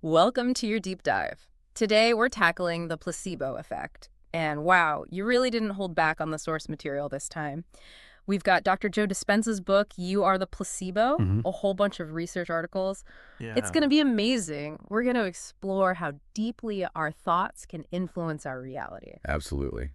Welcome to your deep dive. Today, we're tackling the placebo effect. And wow, you really didn't hold back on the source material this time. We've got Dr. Joe Dispenza's book, You Are the Placebo, hmm a whole bunch of research articles. It's Yeah. going to be amazing. We're going to explore how deeply our thoughts can influence our reality. Absolutely.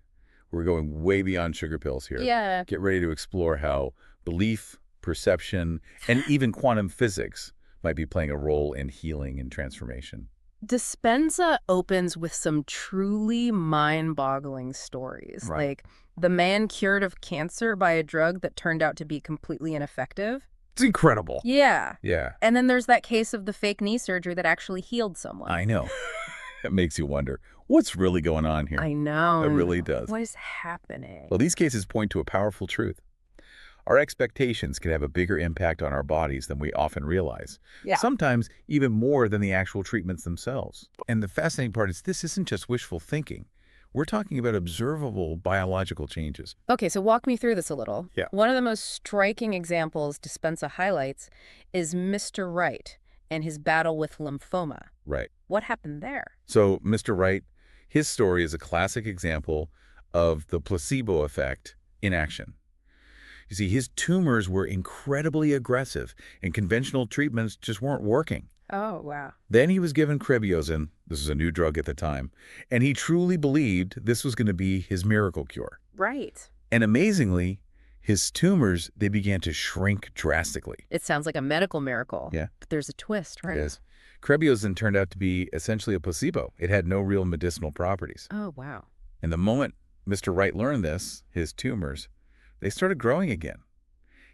We're going way beyond sugar pills here. Yeah, Get ready to explore how belief, perception, and even quantum physics might be playing a role in healing and transformation. Dispenza opens with some truly mind-boggling stories, Right. like the man cured of cancer by a drug that turned out to be completely ineffective. It's incredible. Yeah. Yeah, And then there's that case of the fake knee surgery that actually healed someone. I know. It makes you wonder, what's really going on here? I know. It really does. What is happening? Well, these cases point to a powerful truth. Our expectations can have a bigger impact on our bodies than we often realize. Yeah. Sometimes even more than the actual treatments themselves. And the fascinating part is this isn't just wishful thinking. We're talking about observable biological changes. Okay, so walk me through this a little. Yeah. One of the most striking examples Dispenza highlights is Mr. Wright and his battle with lymphoma. Right. What happened there? So Mr. Wright, his story is a classic example of the placebo effect in action. You see, his tumors were incredibly aggressive, and conventional treatments just weren't working. Oh, wow. Then he was given crebiosin, this was a new drug at the time, and he truly believed this was going to be his miracle cure. Right. And amazingly, his tumors, they began to shrink drastically. It sounds like a medical miracle. Yeah. But there's a twist, right? It is. Crebiosin turned out to be essentially a placebo. It had no real medicinal properties. Oh, wow. And the moment Mr. Wright learned this, his tumors, they started growing again.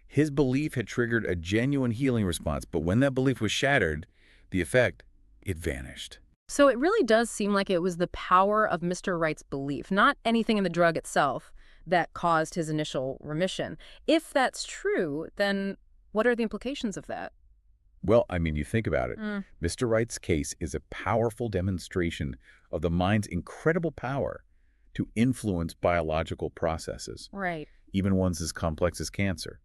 His belief had triggered a genuine healing response, but when that belief was shattered, the effect, it vanished. So it really does seem like it was the power of Mr. Wright's belief, not anything in the drug itself, that caused his initial remission. If that's true, then what are the implications of that? Well, I mean, you think about it. Mm, Mr. Wright's case is a powerful demonstration of the mind's incredible power to influence biological processes, right. even ones as complex as cancer.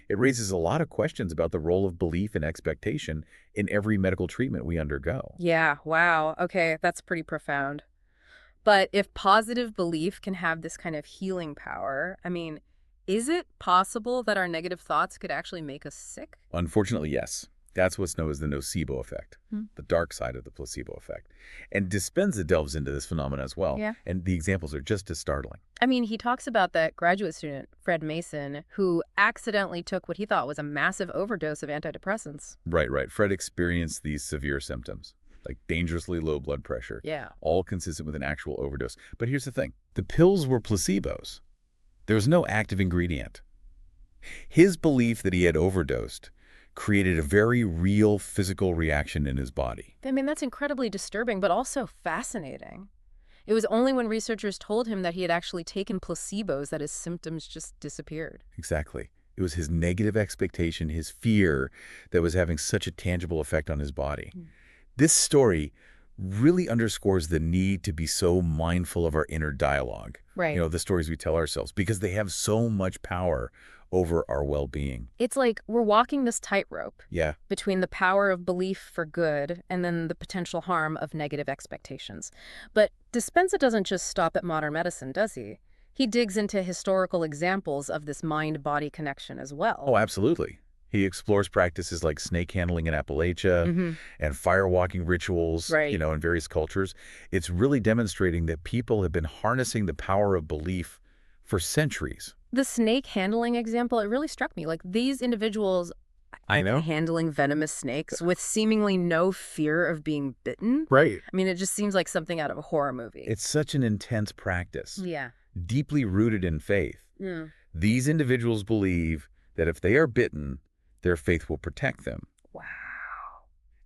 It raises a lot of questions about the role of belief and expectation in every medical treatment we undergo. Yeah, wow. Okay, that's pretty profound. But if positive belief can have this kind of healing power, I mean, is it possible that our negative thoughts could actually make us sick? Unfortunately, yes. That's what's known as the nocebo effect, Hmm. the dark side of the placebo effect. And Dispenza delves into this phenomenon as well, Yeah. and the examples are just as startling. I mean, he talks about that graduate student, Fred Mason, who accidentally took what he thought was a massive overdose of antidepressants. Right. Fred experienced these severe symptoms, like dangerously low blood pressure, Yeah. all consistent with an actual overdose. But here's the thing. The pills were placebos. There was no active ingredient. His belief that he had overdosed created a very real physical reaction in his body. I mean, that's incredibly disturbing, but also fascinating. It was only when researchers told him that he had actually taken placebos that his symptoms just disappeared. Exactly. It was his negative expectation, his fear, that was having such a tangible effect on his body. Hmm. This story really underscores the need to be so mindful of our inner dialogue. Right. The stories we tell ourselves, because they have so much power over our well-being. It's like we're walking this tightrope Yeah, between the power of belief for good and then the potential harm of negative expectations. But Dispenza doesn't just stop at modern medicine, does he? He digs into historical examples of this mind-body connection as well. oh, absolutely. He explores practices like snake handling in Appalachia Mm-hmm. and firewalking rituals, Right. in various cultures. It's really demonstrating that people have been harnessing the power of belief for centuries. The snake handling example, it really struck me. Like these individuals I know. handling venomous snakes with seemingly no fear of being bitten. Right. I mean, it just seems like something out of a horror movie. It's such an intense practice, Yeah. deeply rooted in faith. Mm. These individuals believe that if they are bitten, their faith will protect them. Wow.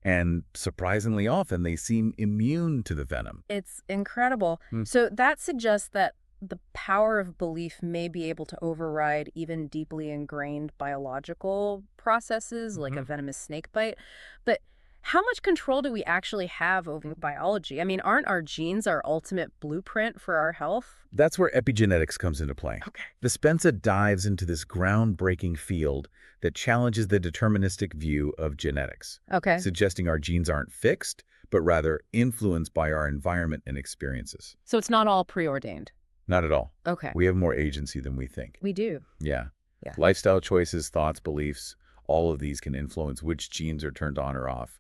And surprisingly often, they seem immune to the venom. It's incredible. Hmm. So that suggests that the power of belief may be able to override even deeply ingrained biological processes like a venomous snake bite. But how much control do we actually have over biology? I mean, aren't our genes our ultimate blueprint for our health? That's where epigenetics comes into play. Okay. Dispenza dives into this groundbreaking field that challenges the deterministic view of genetics, Okay. suggesting our genes aren't fixed, but rather influenced by our environment and experiences. So it's not all preordained. Not at all. Okay. We have more agency than we think. We do. Yeah. Yeah. Lifestyle choices, thoughts, beliefs, all of these can influence which genes are turned on or off.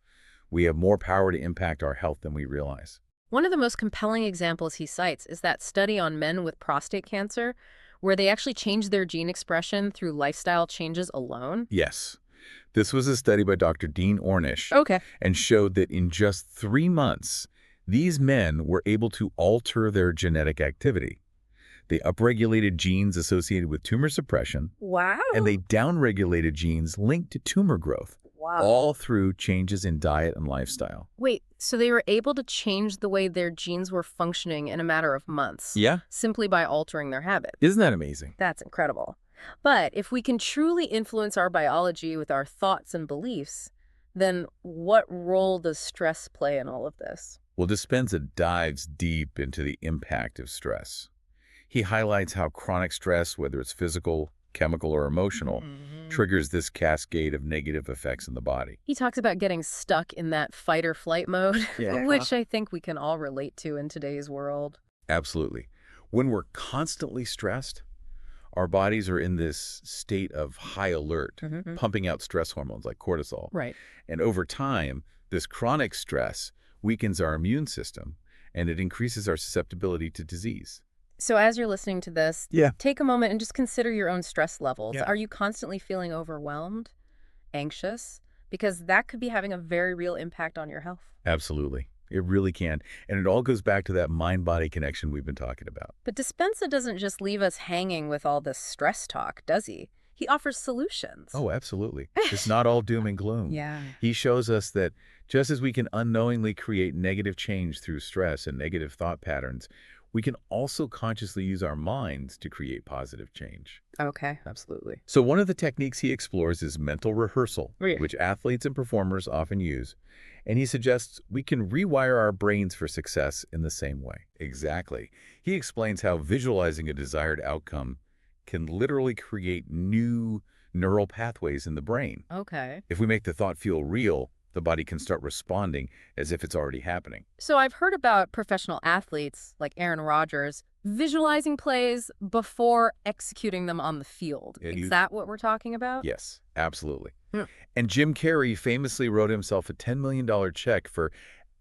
We have more power to impact our health than we realize. One of the most compelling examples he cites is that study on men with prostate cancer, where they actually changed their gene expression through lifestyle changes alone. Yes. This was a study by Dr. Dean Ornish Okay. and showed that in just 3 months, these men were able to alter their genetic activity. They upregulated genes associated with tumor suppression, Wow. and they downregulated genes linked to tumor growth, Wow. all through changes in diet and lifestyle. Wait, so they were able to change the way their genes were functioning in a matter of months? Yeah? Simply by altering their habits. Isn't that amazing? That's incredible. But if we can truly influence our biology with our thoughts and beliefs, then what role does stress play in all of this? Well, Dispenza dives deep into the impact of stress. He highlights how chronic stress, whether it's physical, chemical, or emotional, triggers this cascade of negative effects in the body. He talks about getting stuck in that fight or flight mode, Yeah. which I think we can all relate to in today's world. Absolutely. When we're constantly stressed, our bodies are in this state of high alert, pumping out stress hormones like cortisol. Right. And over time, this chronic stress weakens our immune system, and it increases our susceptibility to disease. So as you're listening to this, Yeah. take a moment and just consider your own stress levels. Yeah. Are you constantly feeling overwhelmed, anxious? Because that could be having a very real impact on your health. Absolutely. It really can. And it all goes back to that mind-body connection we've been talking about. But Dispenza doesn't just leave us hanging with all this stress talk, does he? He offers solutions. Oh, absolutely. It's not all doom and gloom. Yeah. He shows us that just as we can unknowingly create negative change through stress and negative thought patterns, we can also consciously use our minds to create positive change. Okay, absolutely. So one of the techniques he explores is mental rehearsal, Yeah. which athletes and performers often use. And he suggests we can rewire our brains for success in the same way. Exactly. He explains how visualizing a desired outcome can literally create new neural pathways in the brain. Okay. If we make the thought feel real, the body can start responding as if it's already happening. So I've heard about professional athletes like Aaron Rodgers visualizing plays before executing them on the field. And Is that what we're talking about? Yes, absolutely. Yeah. And Jim Carrey famously wrote himself a $10 million check for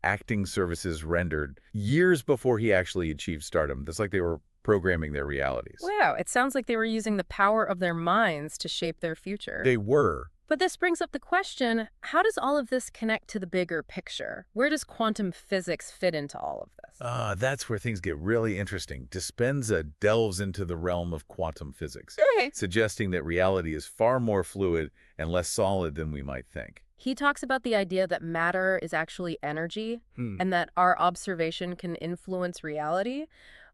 acting services rendered years before he actually achieved stardom. That's like they were programming their realities. Wow, it sounds like they were using the power of their minds to shape their future. They were. But this brings up the question, how does all of this connect to the bigger picture? Where does quantum physics fit into all of this? That's where things get really interesting. Dispenza delves into the realm of quantum physics, Okay. suggesting that reality is far more fluid and less solid than we might think. He talks about the idea that matter is actually energy and that our observation can influence reality.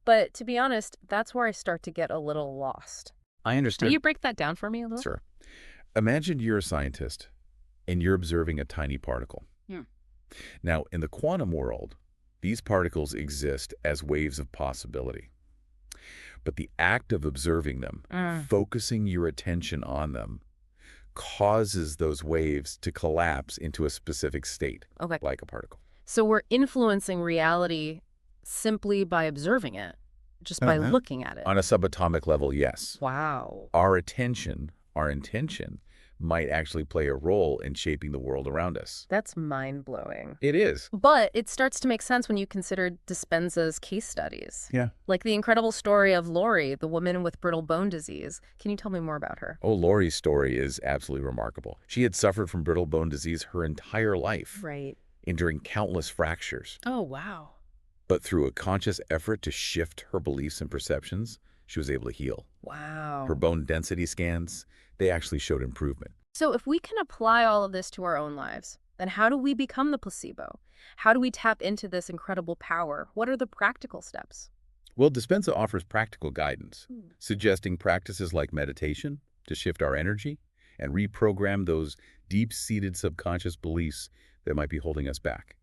But to be honest, that's where I start to get a little lost. I Can understand. you break that down for me a little? Sure. Imagine you're a scientist and you're observing a tiny particle. Now, in the quantum world, these particles exist as waves of possibility. But the act of observing them, focusing your attention on them, causes those waves to collapse into a specific state, Okay. like a particle. So we're influencing reality simply by observing it, just by looking at it. On a subatomic level, yes. Wow. Our attention, our intention, might actually play a role in shaping the world around us. That's mind-blowing. It is. But it starts to make sense when you consider Dispenza's case studies. Yeah. Like the incredible story of Lori, the woman with brittle bone disease. Can you tell me more about her? Oh, Lori's story is absolutely remarkable. She had suffered from brittle bone disease her entire life, Right. enduring countless fractures. Oh, wow. But through a conscious effort to shift her beliefs and perceptions, she was able to heal. Wow. Her bone density scans, they actually showed improvement. So if we can apply all of this to our own lives, then how do we become the placebo? How do we tap into this incredible power? What are the practical steps? Well, Dispenza offers practical guidance, suggesting practices like meditation to shift our energy and reprogram those deep-seated subconscious beliefs that might be holding us back.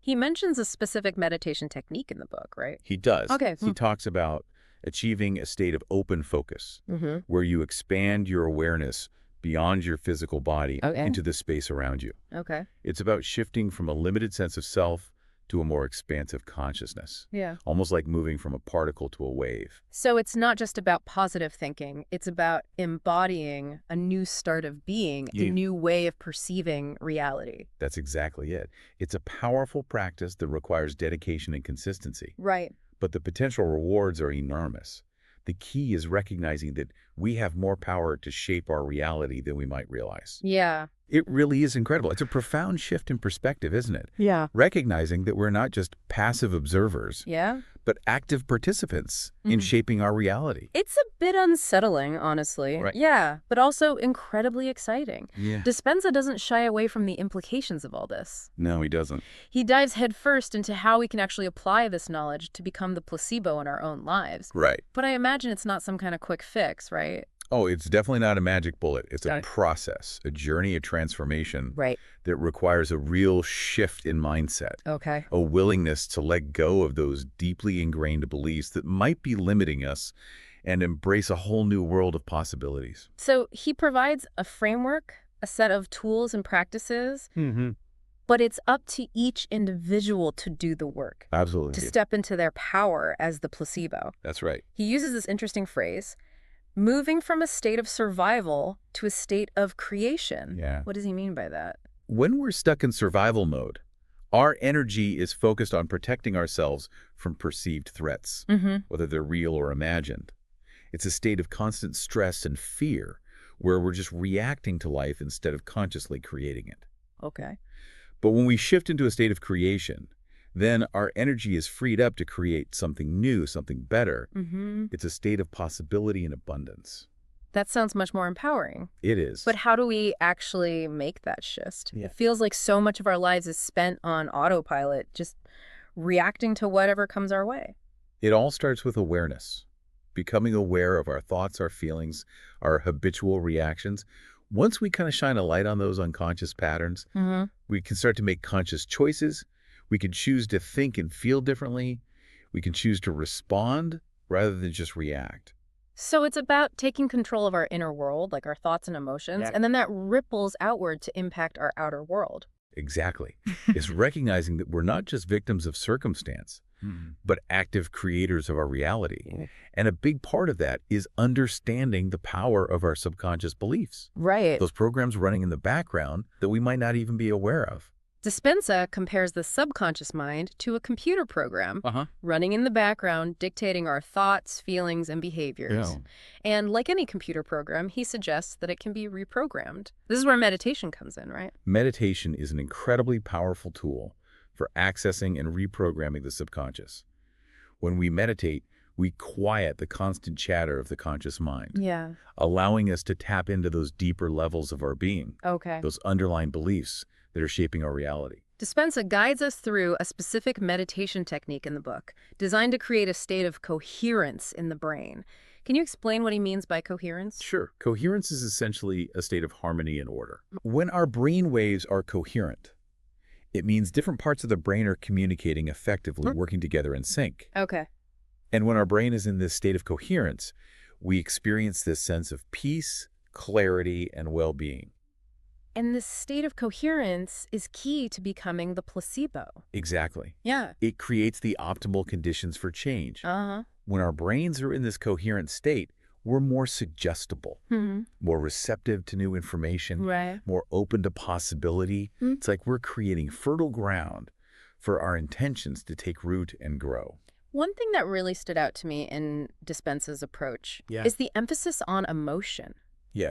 He mentions a specific meditation technique in the book, right? He does. Okay. He talks about achieving a state of open focus, where you expand your awareness beyond your physical body Okay. into the space around you. Okay. It's about shifting from a limited sense of self to a more expansive consciousness, Yeah. almost like moving from a particle to a wave. So it's not just about positive thinking. It's about embodying a new start of being, a Yeah. new way of perceiving reality. That's exactly it. It's a powerful practice that requires dedication and consistency, Right. but the potential rewards are enormous. The key is recognizing that we have more power to shape our reality than we might realize. Yeah. It really is incredible. It's a profound shift in perspective, isn't it? Yeah. Recognizing that we're not just passive observers, Yeah? but active participants in shaping our reality. It's a bit unsettling, honestly. Right. Yeah, but also incredibly exciting. Yeah. Dispenza doesn't shy away from the implications of all this. No, he doesn't. He dives headfirst into how we can actually apply this knowledge to become the placebo in our own lives. Right. But I imagine it's not some kind of quick fix, right? Oh, it's definitely not a magic bullet. It's a process, a journey of transformation Right. that requires a real shift in mindset, Okay. a willingness to let go of those deeply ingrained beliefs that might be limiting us and embrace a whole new world of possibilities. So he provides a framework, a set of tools and practices, but it's up to each individual to do the work, Absolutely. to step into their power as the placebo. That's right. He uses this interesting phrase, moving from a state of survival to a state of creation. Yeah. What does he mean by that? When we're stuck in survival mode, our energy is focused on protecting ourselves from perceived threats, whether they're real or imagined. It's a state of constant stress and fear where we're just reacting to life instead of consciously creating it. Okay. But when we shift into a state of creation, then our energy is freed up to create something new, something better. It's a state of possibility and abundance. That sounds much more empowering. It is. But how do we actually make that shift? Yeah. It feels like so much of our lives is spent on autopilot, just reacting to whatever comes our way. It all starts with awareness, becoming aware of our thoughts, our feelings, our habitual reactions. Once we kind of shine a light on those unconscious patterns, we can start to make conscious choices. We can choose to think and feel differently. We can choose to respond rather than just react. So it's about taking control of our inner world, like our thoughts and emotions, and then that ripples outward to impact our outer world. Exactly. It's recognizing that we're not just victims of circumstance, but active creators of our reality. And a big part of that is understanding the power of our subconscious beliefs. Right. Those programs running in the background that we might not even be aware of. Dispenza compares the subconscious mind to a computer program running in the background, dictating our thoughts, feelings, and behaviors. And like any computer program, he suggests that it can be reprogrammed. This is where meditation comes in, right? Meditation is an incredibly powerful tool for accessing and reprogramming the subconscious. When we meditate, we quiet the constant chatter of the conscious mind, allowing us to tap into those deeper levels of our being, those underlying beliefs that are shaping our reality. Dispenza guides us through a specific meditation technique in the book, designed to create a state of coherence in the brain. Can you explain what he means by coherence? Sure. Coherence is essentially a state of harmony and order. When our brain waves are coherent, it means different parts of the brain are communicating effectively, working together in sync. Okay. And when our brain is in this state of coherence, we experience this sense of peace, clarity, and well-being. And this state of coherence is key to becoming the placebo. Exactly. Yeah. It creates the optimal conditions for change. When our brains are in this coherent state, we're more suggestible, more receptive to new information, more open to possibility. It's like we're creating fertile ground for our intentions to take root and grow. One thing that really stood out to me in Dispenza's approach is the emphasis on emotion.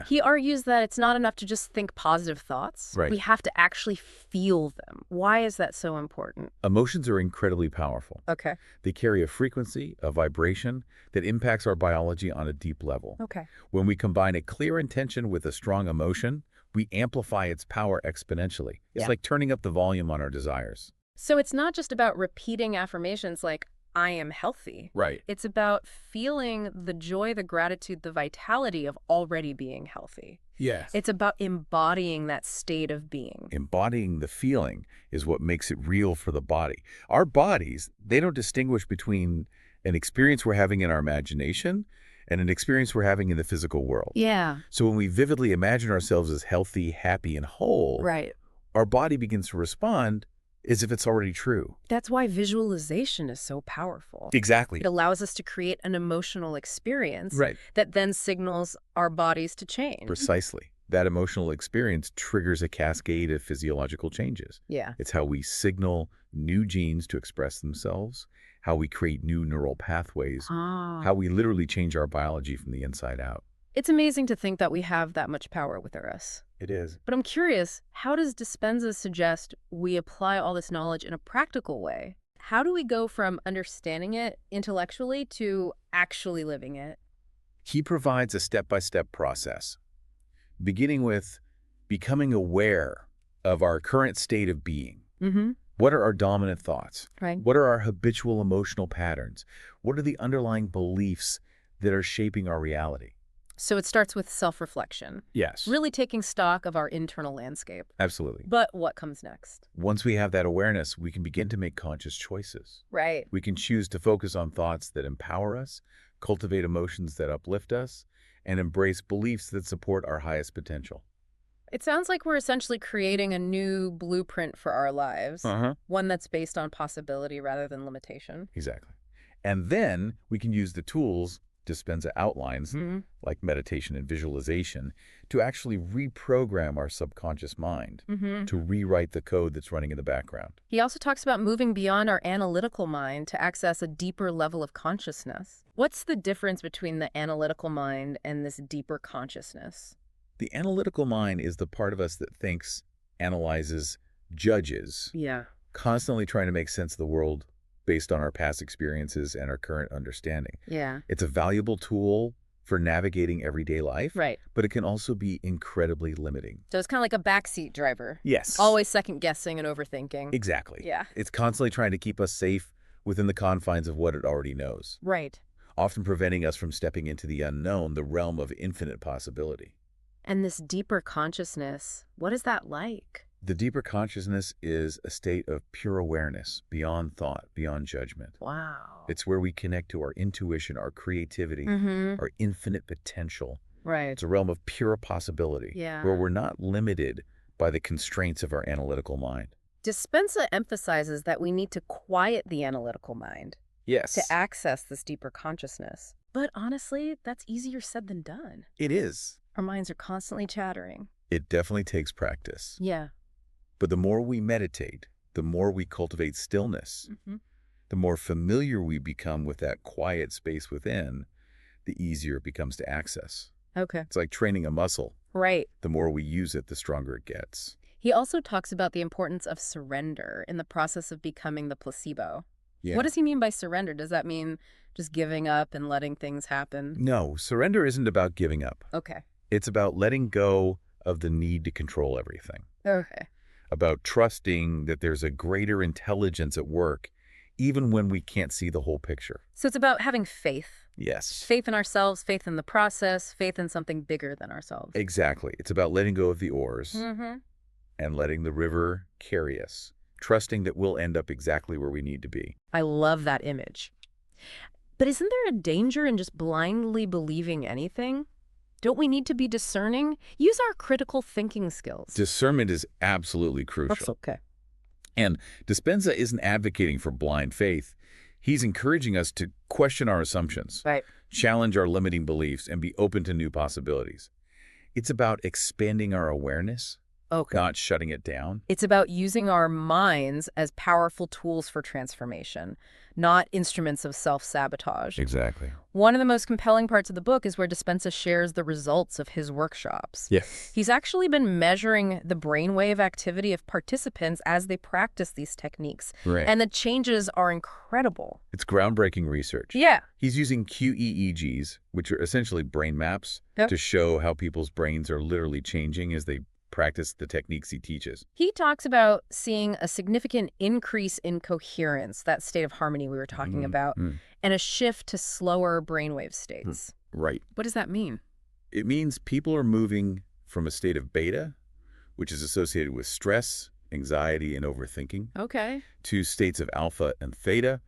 He argues that it's not enough to just think positive thoughts. We have to actually feel them. Why is that so important? Emotions are incredibly powerful. Okay. They carry a frequency, a vibration that impacts our biology on a deep level. Okay. When we combine a clear intention with a strong emotion, we amplify its power exponentially. It's like turning up the volume on our desires. So it's not just about repeating affirmations like, I am healthy. Right. It's about feeling the joy, the gratitude, the vitality of already being healthy. Yes. It's about embodying that state of being. Embodying the feeling is what makes it real for the body. Our bodies, they don't distinguish between an experience we're having in our imagination and an experience we're having in the physical world. Yeah. So when we vividly imagine ourselves as healthy, happy, and whole, Right. our body begins to respond as if it's already true. That's why visualization is so powerful. Exactly. It allows us to create an emotional experience Right. that then signals our bodies to change. Precisely. That emotional experience triggers a cascade of physiological changes. Yeah. It's how we signal new genes to express themselves, how we create new neural pathways, how we literally change our biology from the inside out. It's amazing to think that we have that much power within us. It is. But I'm curious, how does Dispenza suggest we apply all this knowledge in a practical way? How do we go from understanding it intellectually to actually living it? He provides a step-by-step process, beginning with becoming aware of our current state of being. Mm-hmm. What are our dominant thoughts? Right. What are our habitual emotional patterns? What are the underlying beliefs that are shaping our reality? So it starts with self-reflection, Yes. really taking stock of our internal landscape. Absolutely. But what comes next? Once we have that awareness, we can begin to make conscious choices. Right. We can choose to focus on thoughts that empower us, cultivate emotions that uplift us, and embrace beliefs that support our highest potential. It sounds like we're essentially creating a new blueprint for our lives, one that's based on possibility rather than limitation. Exactly. And then we can use the tools Dispenza outlines, like meditation and visualization, to actually reprogram our subconscious mind, to rewrite the code that's running in the background. He also talks about moving beyond our analytical mind to access a deeper level of consciousness. What's the difference between the analytical mind and this deeper consciousness? The analytical mind is the part of us that thinks, analyzes, judges, Yeah. constantly trying to make sense of the world based on our past experiences and our current understanding. Yeah. It's a valuable tool for navigating everyday life, Right. but it can also be incredibly limiting. So it's kind of like a backseat driver. Yes. Always second guessing and overthinking. Exactly. Yeah. It's constantly trying to keep us safe within the confines of what it already knows, Right. often preventing us from stepping into the unknown, the realm of infinite possibility. And this deeper consciousness, what is that like? The deeper consciousness is a state of pure awareness, beyond thought, beyond judgment. Wow. It's where we connect to our intuition, our creativity, our infinite potential. Right. It's a realm of pure possibility, Yeah. where we're not limited by the constraints of our analytical mind. Dispenza emphasizes that we need to quiet the analytical mind Yes. to access this deeper consciousness. But honestly, that's easier said than done. It is. Our minds are constantly chattering. It definitely takes practice. Yeah. But the more we meditate, the more we cultivate stillness, the more familiar we become with that quiet space within, the easier it becomes to access. Okay. It's like training a muscle. Right. The more we use it, the stronger it gets. He also talks about the importance of surrender in the process of becoming the placebo. Yeah. What does he mean by surrender? Does that mean just giving up and letting things happen? No, surrender isn't about giving up. Okay. It's about letting go of the need to control everything. Okay. About trusting that there's a greater intelligence at work, even when we can't see the whole picture. So it's about having faith. Yes. Faith in ourselves, faith in the process, faith in something bigger than ourselves. Exactly. It's about letting go of the oars and letting the river carry us, trusting that we'll end up exactly where we need to be. I love that image. But isn't there a danger in just blindly believing anything? Don't we need to be discerning? Use our critical thinking skills. Discernment is absolutely crucial. That's okay. And Dispenza isn't advocating for blind faith. He's encouraging us to question our assumptions, Right. challenge our limiting beliefs, and be open to new possibilities. It's about expanding our awareness, Okay. not shutting it down. It's about using our minds as powerful tools for transformation, not instruments of self-sabotage. Exactly. One of the most compelling parts of the book is where Dispenza shares the results of his workshops. Yes. He's actually been measuring the brainwave activity of participants as they practice these techniques. Right. And the changes are incredible. It's groundbreaking research. Yeah. He's using QEEGs, which are essentially brain maps, Yep. to show how people's brains are literally changing as they practice the techniques he teaches. He talks about seeing a significant increase in coherence, that state of harmony we were talking about, and a shift to slower brainwave states. Right. What does that mean? It means people are moving from a state of beta, which is associated with stress, anxiety, and overthinking, Okay. to states of alpha and theta,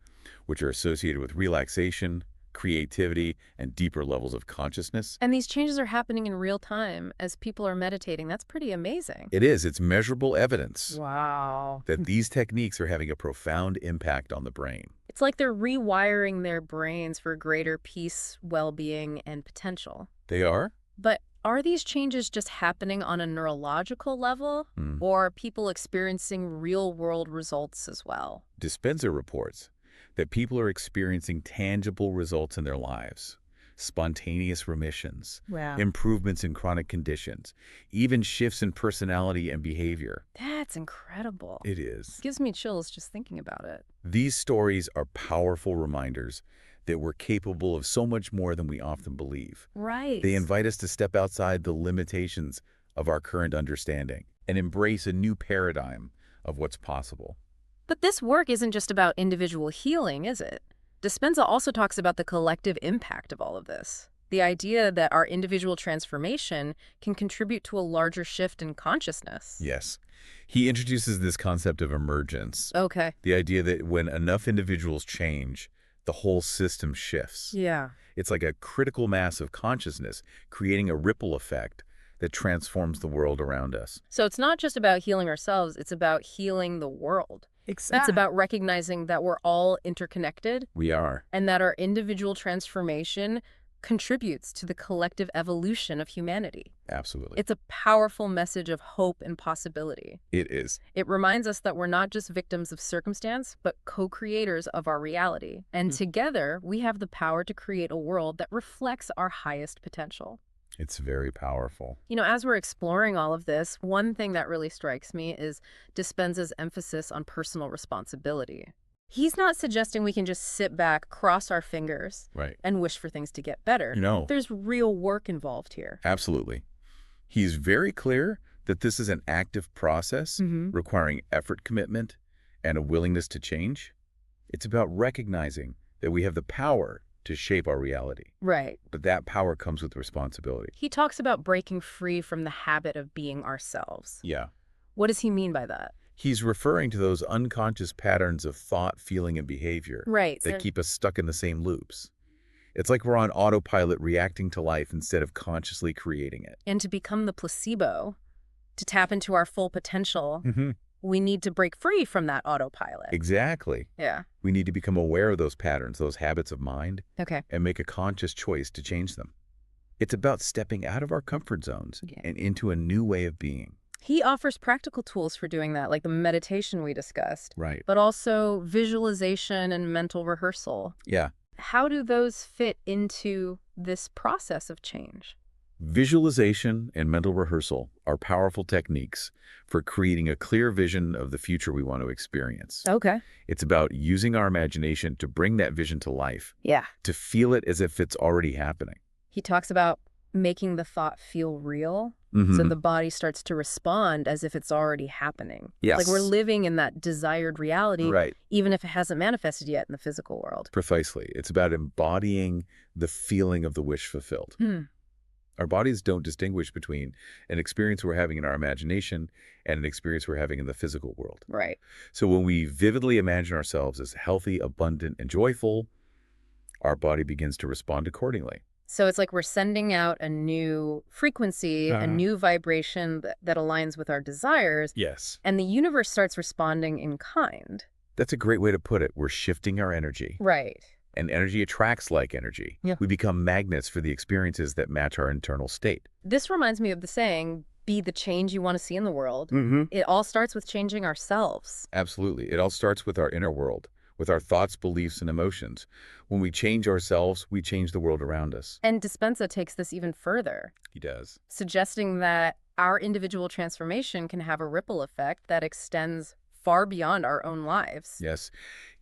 which are associated with relaxation, creativity, and deeper levels of consciousness. And these changes are happening in real time as people are meditating. That's pretty amazing. It is. It's measurable evidence Wow. that these techniques are having a profound impact on the brain. It's like they're rewiring their brains for greater peace, well-being, and potential. They are? But are these changes just happening on a neurological level, or are people experiencing real-world results as well? Dispenza reports that people are experiencing tangible results in their lives. Spontaneous remissions, Wow. improvements in chronic conditions, even shifts in personality and behavior. That's incredible. It is. Gives me chills just thinking about it. These stories are powerful reminders that we're capable of so much more than we often believe. Right. They invite us to step outside the limitations of our current understanding and embrace a new paradigm of what's possible. But this work isn't just about individual healing, is it? Dispenza also talks about the collective impact of all of this. The idea that our individual transformation can contribute to a larger shift in consciousness. Yes. He introduces this concept of emergence. Okay. The idea that when enough individuals change, the whole system shifts. Yeah. It's like a critical mass of consciousness, creating a ripple effect that transforms the world around us. So it's not just about healing ourselves, it's about healing the world. It's about recognizing that we're all interconnected We are. and that our individual transformation contributes to the collective evolution of humanity. Absolutely. It's a powerful message of hope and possibility. It is. It reminds us that we're not just victims of circumstance, but co-creators of our reality. And together, we have the power to create a world that reflects our highest potential. It's very powerful. You know, as we're exploring all of this, one thing that really strikes me is Dispenza's emphasis on personal responsibility. He's not suggesting we can just sit back, cross our fingers, Right. and wish for things to get better. No. There's real work involved here. Absolutely. He's very clear that this is an active process requiring effort, commitment, and a willingness to change. It's about recognizing that we have the power to shape our reality. Right. But that power comes with responsibility. He talks about breaking free from the habit of being ourselves. Yeah. What does he mean by that? He's referring to those unconscious patterns of thought, feeling, and behavior Right. that keep us stuck in the same loops. It's like we're on autopilot reacting to life instead of consciously creating it. And to become the placebo, to tap into our full potential, we need to break free from that autopilot. Exactly. Yeah. We need to become aware of those patterns, those habits of mind, Okay. and make a conscious choice to change them. It's about stepping out of our comfort zones and into a new way of being. He offers practical tools for doing that, like the meditation we discussed, Right. but also visualization and mental rehearsal. Yeah. How do those fit into this process of change? Visualization and mental rehearsal are powerful techniques for creating a clear vision of the future we want to experience. Okay. It's about using our imagination to bring that vision to life, Yeah. to feel it as if it's already happening. He talks about making the thought feel real, so the body starts to respond as if it's already happening. Yes. Like we're living in that desired reality, Right. even if it hasn't manifested yet in the physical world. Precisely. It's about embodying the feeling of the wish fulfilled. Our bodies don't distinguish between an experience we're having in our imagination and an experience we're having in the physical world. Right. So when we vividly imagine ourselves as healthy, abundant, and joyful, our body begins to respond accordingly. So it's like we're sending out a new frequency, a new vibration that aligns with our desires, Yes. and the universe starts responding in kind. That's a great way to put it. We're shifting our energy. Right. And energy attracts like energy. Yeah. We become magnets for the experiences that match our internal state. This reminds me of the saying, be the change you want to see in the world. It all starts with changing ourselves. Absolutely. It all starts with our inner world, with our thoughts, beliefs, and emotions. When we change ourselves, we change the world around us. And Dispenza takes this even further, He does. suggesting that our individual transformation can have a ripple effect that extends far beyond our own lives. Yes.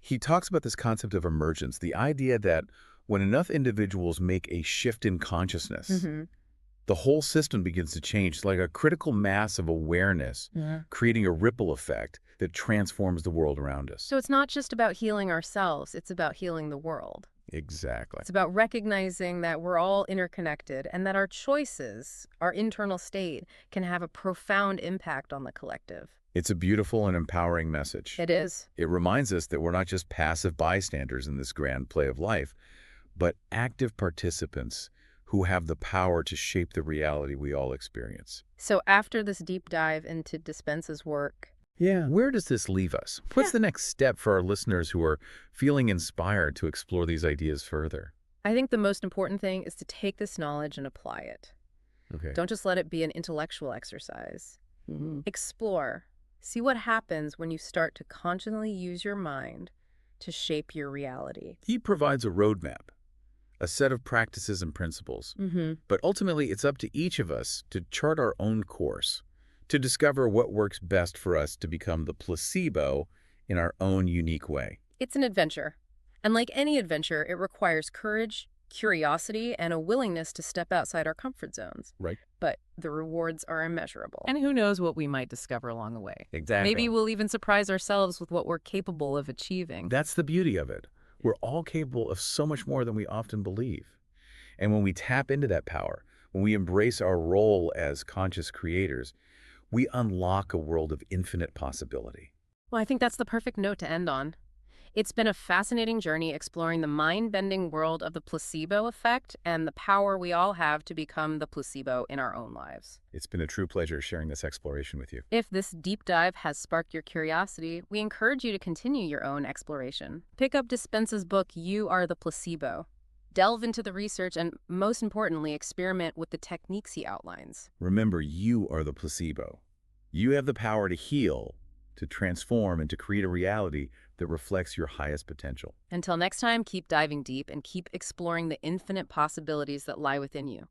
He talks about this concept of emergence, the idea that when enough individuals make a shift in consciousness, the whole system begins to change. It's like a critical mass of awareness, creating a ripple effect that transforms the world around us. So it's not just about healing ourselves, it's about healing the world. Exactly. It's about recognizing that we're all interconnected and that our choices, our internal state, can have a profound impact on the collective. It's a beautiful and empowering message. It is. It reminds us that we're not just passive bystanders in this grand play of life, but active participants who have the power to shape the reality we all experience. So after this deep dive into Dispenza's work, Yeah. Where does this leave us? What's the next step for our listeners who are feeling inspired to explore these ideas further? I think the most important thing is to take this knowledge and apply it. Okay. Don't just let it be an intellectual exercise. Explore. See what happens when you start to consciously use your mind to shape your reality. He provides a roadmap, a set of practices and principles. But ultimately, it's up to each of us to chart our own course, to discover what works best for us to become the placebo in our own unique way. It's an adventure. And like any adventure, it requires courage, curiosity, and a willingness to step outside our comfort zones. Right. But the rewards are immeasurable. And who knows what we might discover along the way. Exactly. Maybe we'll even surprise ourselves with what we're capable of achieving. That's the beauty of it. We're all capable of so much more than we often believe. And when we tap into that power, when we embrace our role as conscious creators, we unlock a world of infinite possibility. Well, I think that's the perfect note to end on. It's been a fascinating journey exploring the mind-bending world of the placebo effect and the power we all have to become the placebo in our own lives. It's been a true pleasure sharing this exploration with you. If this deep dive has sparked your curiosity, we encourage you to continue your own exploration. Pick up Dispenza's book, You Are the Placebo. Delve into the research and, most importantly, experiment with the techniques he outlines. Remember, you are the placebo. You have the power to heal, to transform, and to create a reality that reflects your highest potential. Until next time, keep diving deep and keep exploring the infinite possibilities that lie within you.